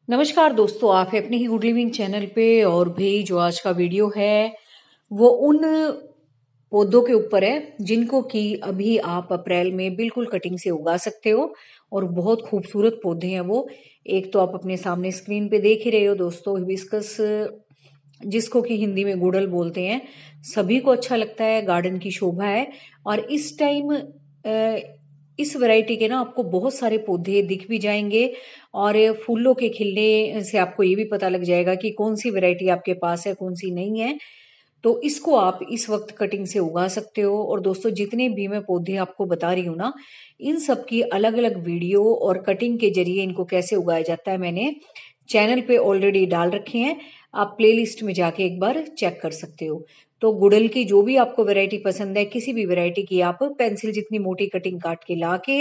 नमस्कार दोस्तों, आप है अपने ही गुड लिविंग चैनल पे। और भी जो आज का वीडियो है वो उन पौधों के ऊपर है जिनको कि अभी आप अप्रैल में बिल्कुल कटिंग से उगा सकते हो और बहुत खूबसूरत पौधे हैं वो। एक तो आप अपने सामने स्क्रीन पे देख ही रहे हो दोस्तों, हिबिस्कस, जिसको कि हिंदी में गुड़हल बोलते हैं। सभी को अच्छा लगता है, गार्डन की शोभा है। और इस टाइम इस वैरायटी के ना आपको बहुत सारे पौधे दिख भी जाएंगे और फूलों के खिलने से आपको ये भी पता लग जाएगा कि कौन सी वैरायटी आपके पास है, कौन सी नहीं है। तो इसको आप इस वक्त कटिंग से उगा सकते हो। और दोस्तों, जितने भी मैं पौधे आपको बता रही हूँ ना, इन सब की अलग अलग वीडियो और कटिंग के जरिए इनको कैसे उगाया जाता है मैंने चैनल पे ऑलरेडी डाल रखे हैं। आप प्लेलिस्ट में जाके एक बार चेक कर सकते हो। तो गुड़हल की जो भी आपको वैरायटी पसंद है, किसी भी वैरायटी की आप पेंसिल जितनी मोटी कटिंग काट के ला के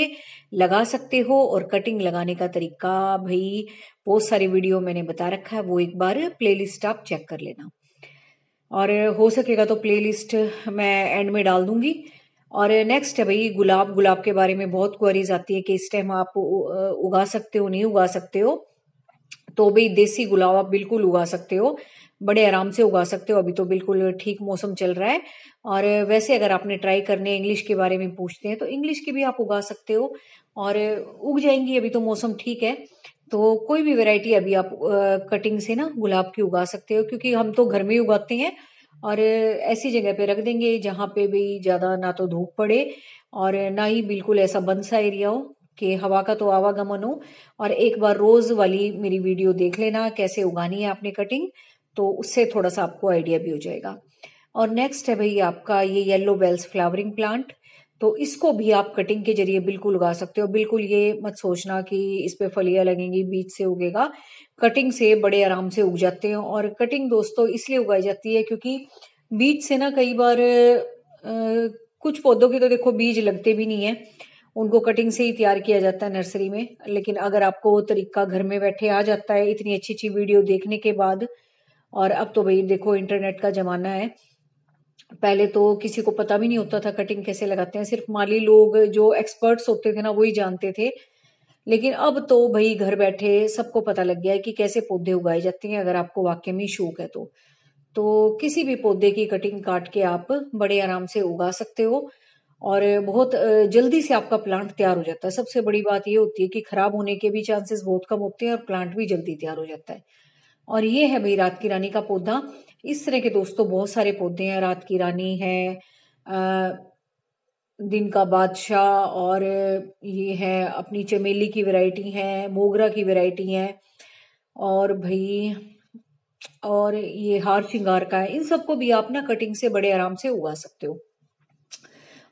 लगा सकते हो। और कटिंग लगाने का तरीका भाई बहुत सारी वीडियो मैंने बता रखा है, वो एक बार प्लेलिस्ट आप चेक कर लेना। और हो सकेगा तो प्लेलिस्ट मैं एंड में डाल दूंगी। और नेक्स्ट है भाई गुलाब। गुलाब के बारे में बहुत क्वेरीज आती है कि इस टाइम आप उगा सकते हो, नहीं उगा सकते हो। तो भाई देसी गुलाब आप बिल्कुल उगा सकते हो, बड़े आराम से उगा सकते हो। अभी तो बिल्कुल ठीक मौसम चल रहा है। और वैसे अगर आपने ट्राई करने इंग्लिश के बारे में पूछते हैं तो इंग्लिश की भी आप उगा सकते हो और उग जाएंगी। अभी तो मौसम ठीक है, तो कोई भी वैरायटी अभी आप कटिंग से ना गुलाब की उगा सकते हो, क्योंकि हम तो घर में ही उगाते हैं। और ऐसी जगह पे रख देंगे जहाँ पे भी ज्यादा ना तो धूप पड़े और ना ही बिल्कुल ऐसा बंद सा एरिया हो कि हवा का तो आवागमन हो। और एक बार रोज वाली मेरी वीडियो देख लेना कैसे उगानी है आपने कटिंग, तो उससे थोड़ा सा आपको आइडिया भी हो जाएगा। और नेक्स्ट है भाई आपका ये येलो बेल्स फ्लावरिंग प्लांट। तो इसको भी आप कटिंग के जरिए बिल्कुल उगा सकते हो। बिल्कुल ये मत सोचना कि इस पे फलियां लगेंगी, बीज से उगेगा। कटिंग से बड़े आराम से उग जाते हैं। और कटिंग दोस्तों इसलिए उगाई जाती है क्योंकि बीज से ना कई बार कुछ पौधों के तो देखो बीज लगते भी नहीं है, उनको कटिंग से ही तैयार किया जाता है नर्सरी में। लेकिन अगर आपको वो तरीका घर में बैठे आ जाता है इतनी अच्छी अच्छी वीडियो देखने के बाद, और अब तो भाई देखो इंटरनेट का जमाना है। पहले तो किसी को पता भी नहीं होता था कटिंग कैसे लगाते हैं, सिर्फ माली लोग जो एक्सपर्ट्स होते थे ना वही जानते थे। लेकिन अब तो भाई घर बैठे सबको पता लग गया है कि कैसे पौधे उगाए जाते हैं, अगर आपको वाकई में शौक है तो किसी भी पौधे की कटिंग काट के आप बड़े आराम से उगा सकते हो। और बहुत जल्दी से आपका प्लांट तैयार हो जाता है। सबसे बड़ी बात ये होती है कि खराब होने के भी चांसेस बहुत कम होते हैं और प्लांट भी जल्दी तैयार हो जाता है। और ये है भाई रात की रानी का पौधा। इस तरह के दोस्तों बहुत सारे पौधे हैं। रात की रानी है, दिन का बादशाह, और ये है अपनी चमेली की वैरायटी है, मोगरा की वैरायटी है, और भाई और ये हार श्रृंगार का है। इन सबको भी आप ना कटिंग से बड़े आराम से उगा सकते हो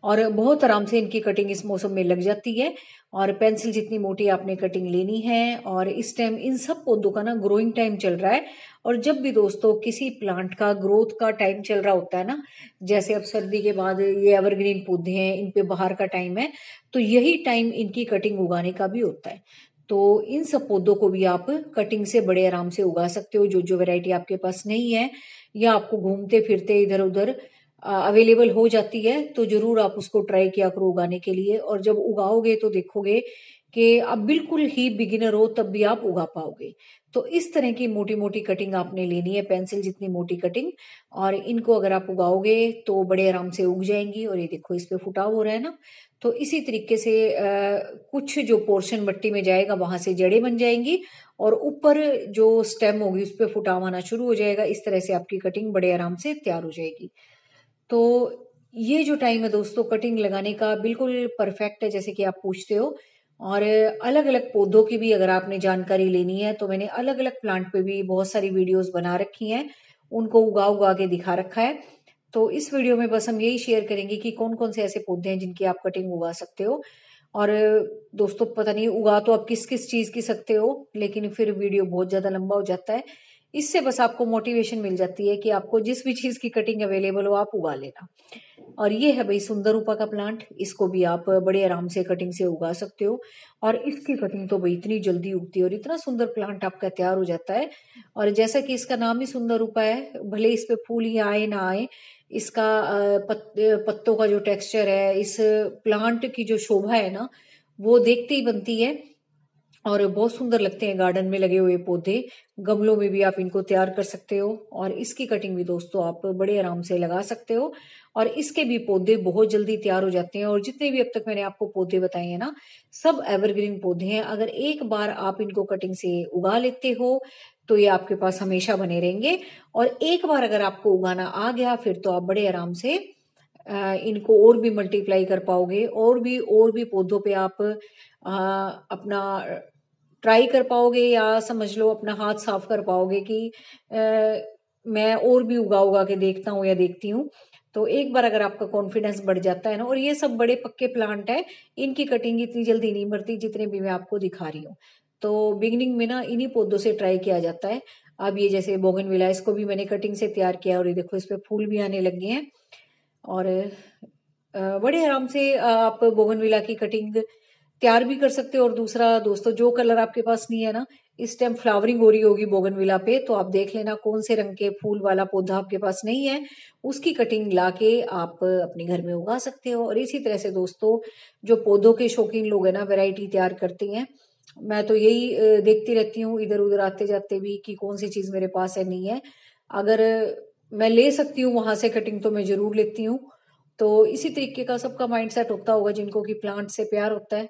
और बहुत आराम से इनकी कटिंग इस मौसम में लग जाती है। और पेंसिल जितनी मोटी आपने कटिंग लेनी है। और इस टाइम इन सब पौधों का ना ग्रोइंग टाइम चल रहा है। और जब भी दोस्तों किसी प्लांट का ग्रोथ का टाइम चल रहा होता है ना, जैसे अब सर्दी के बाद ये एवरग्रीन पौधे हैं, इन पे बाहर का टाइम है, तो यही टाइम इनकी कटिंग उगाने का भी होता है। तो इन सब पौधों को भी आप कटिंग से बड़े आराम से उगा सकते हो। जो जो वैरायटी आपके पास नहीं है या आपको घूमते फिरते इधर उधर अवेलेबल हो जाती है, तो जरूर आप उसको ट्राई किया करो उगाने के लिए। और जब उगाओगे तो देखोगे कि आप बिल्कुल ही बिगिनर हो तब भी आप उगा पाओगे। तो इस तरह की मोटी मोटी कटिंग आपने लेनी है, पेंसिल जितनी मोटी कटिंग। और इनको अगर आप उगाओगे तो बड़े आराम से उग जाएंगी। और ये देखो इस पे फुटाव हो रहा है ना, तो इसी तरीके से कुछ जो पोर्शन मिट्टी में जाएगा वहां से जड़ें बन जाएंगी और ऊपर जो स्टेम होगी उस पर फुटाव आना शुरू हो जाएगा। इस तरह से आपकी कटिंग बड़े आराम से तैयार हो जाएगी। तो ये जो टाइम है दोस्तों कटिंग लगाने का बिल्कुल परफेक्ट है, जैसे कि आप पूछते हो। और अलग अलग पौधों की भी अगर आपने जानकारी लेनी है तो मैंने अलग अलग प्लांट पे भी बहुत सारी वीडियोस बना रखी हैं, उनको उगा उगा के दिखा रखा है। तो इस वीडियो में बस हम यही शेयर करेंगे कि कौन कौन से ऐसे पौधे हैं जिनकी आप कटिंग उगा सकते हो। और दोस्तों पता नहीं उगा तो आप किस किस चीज की सकते हो, लेकिन फिर वीडियो बहुत ज्यादा लंबा हो जाता है। इससे बस आपको मोटिवेशन मिल जाती है कि आपको जिस भी चीज की कटिंग अवेलेबल हो आप उगा लेना। और ये है भाई सुंदर रूपा का प्लांट, इसको भी आप बड़े आराम से कटिंग से उगा सकते हो। और इसकी कटिंग तो भाई इतनी जल्दी उगती है और इतना सुंदर प्लांट आपका तैयार हो जाता है। और जैसा कि इसका नाम ही सुंदर रूपा है, भले इस पे फूल ही आए ना आए, इसका पत्तों का जो टेक्सचर है, इस प्लांट की जो शोभा है ना, वो देखते ही बनती है। और बहुत सुंदर लगते हैं गार्डन में लगे हुए पौधे। गमलों में भी आप इनको तैयार कर सकते हो और इसकी कटिंग भी दोस्तों आप बड़े आराम से लगा सकते हो और इसके भी पौधे बहुत जल्दी तैयार हो जाते हैं। और जितने भी अब तक मैंने आपको पौधे बताए हैं ना, सब एवरग्रीन पौधे हैं। अगर एक बार आप इनको कटिंग से उगा लेते हो तो ये आपके पास हमेशा बने रहेंगे। और एक बार अगर आपको उगाना आ गया फिर तो आप बड़े आराम से इनको और भी मल्टीप्लाई कर पाओगे और भी पौधों पे आप अपना ट्राई कर पाओगे या समझ लो अपना हाथ साफ कर पाओगे कि मैं और भी उगा उगा के देखता हूँ या देखती हूँ। तो एक बार अगर आपका कॉन्फिडेंस बढ़ जाता है ना, और ये सब बड़े पक्के प्लांट है, इनकी कटिंग इतनी जल्दी नहीं मरती जितने भी मैं आपको दिखा रही हूँ। तो बिगनिंग में ना इन्हीं पौधों से ट्राई किया जाता है। अब ये जैसे बोगनविला, इसको भी मैंने कटिंग से तैयार किया और ये देखो इस पे फूल भी आने लग गए हैं। और बड़े आराम से आप बोगनविला की कटिंग तैयार भी कर सकते हो। और दूसरा दोस्तों, जो कलर आपके पास नहीं है ना, इस टाइम फ्लावरिंग हो रही होगी बोगनविला पे, तो आप देख लेना कौन से रंग के फूल वाला पौधा आपके पास नहीं है, उसकी कटिंग लाके आप अपने घर में उगा सकते हो। और इसी तरह से दोस्तों, जो पौधों के शौकीन लोग हैं ना, वैरायटी तैयार करते हैं। मैं तो यही देखती रहती हूँ इधर उधर आते जाते भी कि कौन सी चीज मेरे पास है नहीं है। अगर मैं ले सकती हूँ वहां से कटिंग तो मैं जरूर लेती हूँ। तो इसी तरीके का सबका माइंड सेट होता होगा जिनको कि प्लांट से प्यार होता है।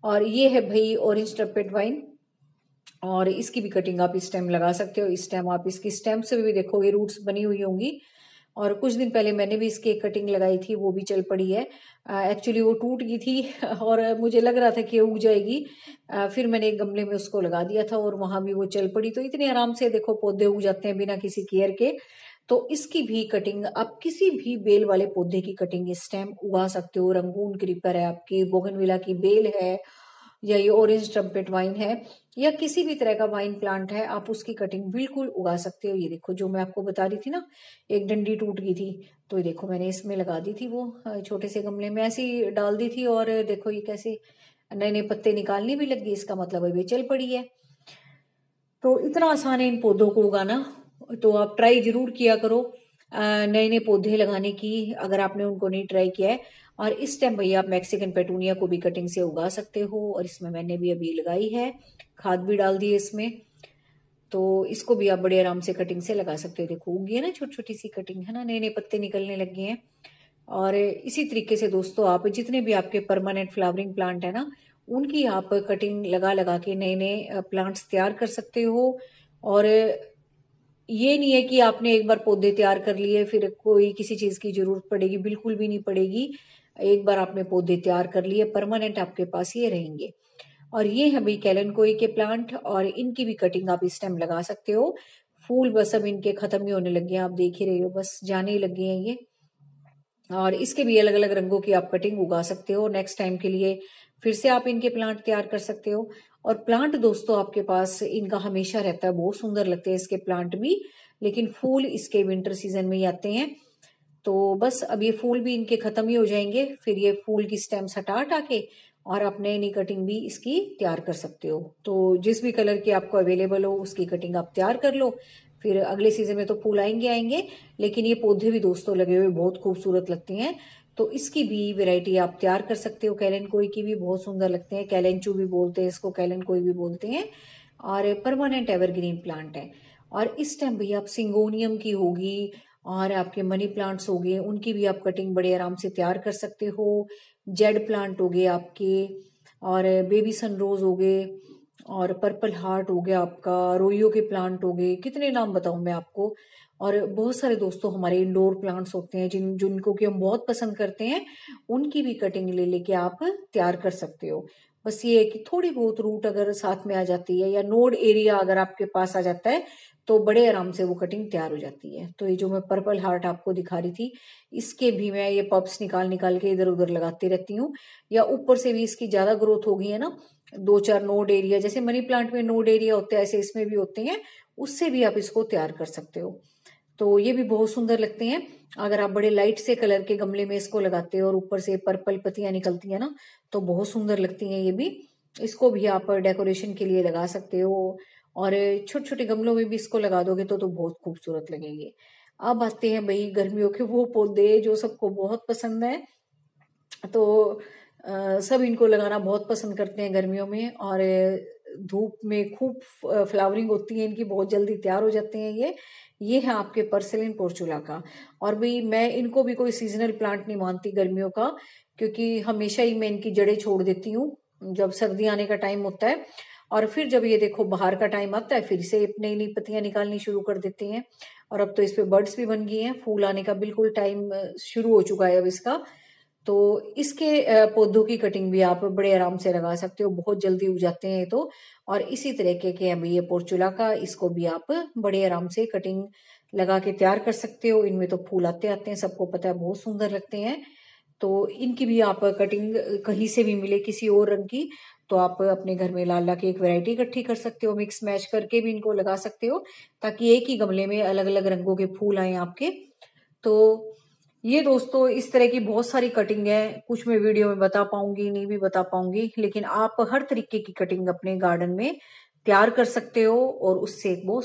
और ये है भाई ऑरेंज ट्रम्पेट वाइन, और इसकी भी कटिंग आप इस टाइम लगा सकते हो। इस टाइम आप इसकी स्टेम से भी देखोगे रूट्स बनी हुई होंगी। और कुछ दिन पहले मैंने भी इसकी एक कटिंग लगाई थी, वो भी चल पड़ी है। एक्चुअली वो टूट गई थी और मुझे लग रहा था कि उग जाएगी। फिर मैंने एक गमले में उसको लगा दिया था और वहां भी वो चल पड़ी। तो इतने आराम से देखो पौधे उग जाते हैं बिना किसी केयर के। तो इसकी भी कटिंग आप किसी भी बेल वाले पौधे की कटिंग इस टाइम उगा सकते हो। रंगून क्रीपर है आपकी, बोगनविला की बेल है, या ये ऑरेंज ट्रम्पेट वाइन है, या किसी भी तरह का वाइन प्लांट है, आप उसकी कटिंग बिल्कुल उगा सकते हो। ये देखो जो मैं आपको बता रही थी ना, एक डंडी टूट गई थी, तो ये देखो मैंने इसमें लगा दी थी, वो छोटे से गमले में ऐसी डाल दी थी। और देखो ये कैसे नए नए पत्ते निकालने भी लग गई, इसका मतलब अभी चल पड़ी है। तो इतना आसान है इन पौधों को उगाना, तो आप ट्राई जरूर किया करो नए नए पौधे लगाने की, अगर आपने उनको नहीं ट्राई किया है। और इस टाइम भैया आप मैक्सिकन पेटूनिया को भी कटिंग से उगा सकते हो, और इसमें मैंने भी अभी लगाई है, खाद भी डाल दी है इसमें। तो इसको भी आप बड़े आराम से कटिंग से लगा सकते हो। देखो उगी है ना, छोटी छोटी सी कटिंग है ना, नए नए पत्ते निकलने लग गए हैं। और इसी तरीके से दोस्तों, आप जितने भी आपके परमानेंट फ्लावरिंग प्लांट है ना, उनकी आप कटिंग लगा लगा के नए नए प्लांट्स तैयार कर सकते हो। और ये नहीं है कि आपने एक बार पौधे तैयार कर लिए फिर कोई किसी चीज की जरूरत पड़ेगी, बिल्कुल भी नहीं पड़ेगी। एक बार आपने पौधे तैयार कर लिए, परमानेंट आपके पास ये रहेंगे। और ये है भाई कैलेनकोई के प्लांट, और इनकी भी कटिंग आप इस टाइम लगा सकते हो। फूल बस अब इनके खत्म ही होने लगे हैं, आप देख ही रहे हो, बस जाने ही लगे हैं ये। और इसके भी अलग अलग रंगों की आप कटिंग उगा सकते हो। नेक्स्ट टाइम के लिए फिर से आप इनके प्लांट तैयार कर सकते हो। और प्लांट दोस्तों आपके पास इनका हमेशा रहता है, बहुत सुंदर लगते हैं इसके प्लांट भी, लेकिन फूल इसके विंटर सीजन में ही आते हैं। तो बस अब ये फूल भी इनके खत्म ही हो जाएंगे, फिर ये फूल की स्टेम्स हटा हटा के और आप नई नई कटिंग भी इसकी तैयार कर सकते हो। तो जिस भी कलर की आपको अवेलेबल हो उसकी कटिंग आप तैयार कर लो, फिर अगले सीजन में तो फूल आएंगे आएंगे। लेकिन ये पौधे भी दोस्तों लगे हुए बहुत खूबसूरत लगते हैं, तो इसकी भी वैरायटी आप तैयार कर सकते हो। कैलेनकोई की भी बहुत सुंदर लगते हैं, कैलेंचू भी बोलते हैं इसको, कैलेनकोई भी बोलते हैं, और परमानेंट एवरग्रीन प्लांट है। और इस टाइम भैया आप सिंगोनियम की होगी और आपके मनी प्लांट्स हो गए, उनकी भी आप कटिंग बड़े आराम से तैयार कर सकते हो। जेड प्लांट हो गए आपके, और बेबी सनरोज हो गए, और पर्पल हार्ट हो गया आपका, रोइयो के प्लांट हो गए, कितने नाम बताऊं मैं आपको। और बहुत सारे दोस्तों हमारे इंडोर प्लांट्स होते हैं जिनको कि हम बहुत पसंद करते हैं, उनकी भी कटिंग ले लेके आप तैयार कर सकते हो। बस ये है कि थोड़ी बहुत रूट अगर साथ में आ जाती है या नोड एरिया अगर आपके पास आ जाता है, तो बड़े आराम से वो कटिंग तैयार हो जाती है। तो ये जो मैं पर्पल हार्ट आपको दिखा रही थी, इसके भी मैं ये पब्स निकाल निकाल के इधर उधर लगाती रहती हूँ। या ऊपर से भी इसकी ज्यादा ग्रोथ हो गई है ना, दो चार नोड एरिया, जैसे मनी प्लांट में नोड एरिया होते हैं ऐसे इसमें भी होते हैं, उससे भी आप इसको तैयार कर सकते हो। तो ये भी बहुत सुंदर लगते हैं। अगर आप बड़े लाइट से कलर के गमले में इसको लगाते हो और ऊपर से पर्पल पत्तियां निकलती है ना, तो बहुत सुंदर लगती हैं ये भी। इसको भी आप डेकोरेशन के लिए लगा सकते हो, और छोटे छोटे गमलों में भी इसको लगा दोगे तो बहुत खूबसूरत लगेंगे। अब आते हैं भाई गर्मियों के वो पौधे जो सबको बहुत पसंद है। तो सब इनको लगाना बहुत पसंद करते हैं गर्मियों में। और धूप में खूब फ्लावरिंग होती है इनकी, बहुत जल्दी तैयार हो जाते हैं ये है आपके पर्सिलिन पोर्चुलाका। और भी मैं इनको भी कोई सीजनल प्लांट नहीं मानती गर्मियों का, क्योंकि हमेशा ही मैं इनकी जड़ें छोड़ देती हूँ जब सर्दी आने का टाइम होता है। और फिर जब ये देखो बाहर का टाइम आता है फिर से नई नई पत्तियां निकालनी शुरू कर देती हैं। और अब तो इस पे बर्ड्स भी बन गई हैं, फूल आने का बिल्कुल टाइम शुरू हो चुका है अब इसका। तो इसके पौधों की कटिंग भी आप बड़े आराम से लगा सकते हो, बहुत जल्दी उग जाते हैं तो। और इसी तरीके के अभी ये पोर्चुलाका, इसको भी आप बड़े आराम से कटिंग लगा के तैयार कर सकते हो। इनमें तो फूल आते आते हैं, सबको पता है, बहुत सुंदर लगते हैं। तो इनकी भी आप कटिंग कहीं से भी मिले किसी और रंग की तो आप अपने घर में लाल ला के एक वैरायटी इकट्ठी कर सकते हो, मिक्स मैच करके भी इनको लगा सकते हो, ताकि एक ही गमले में अलग अलग रंगों के फूल आए आपके। तो ये दोस्तों इस तरह की बहुत सारी कटिंग है, कुछ मैं वीडियो में बता पाऊंगी नहीं भी बता पाऊंगी, लेकिन आप हर तरीके की कटिंग अपने गार्डन में तैयार कर सकते हो और उससे एक बहुत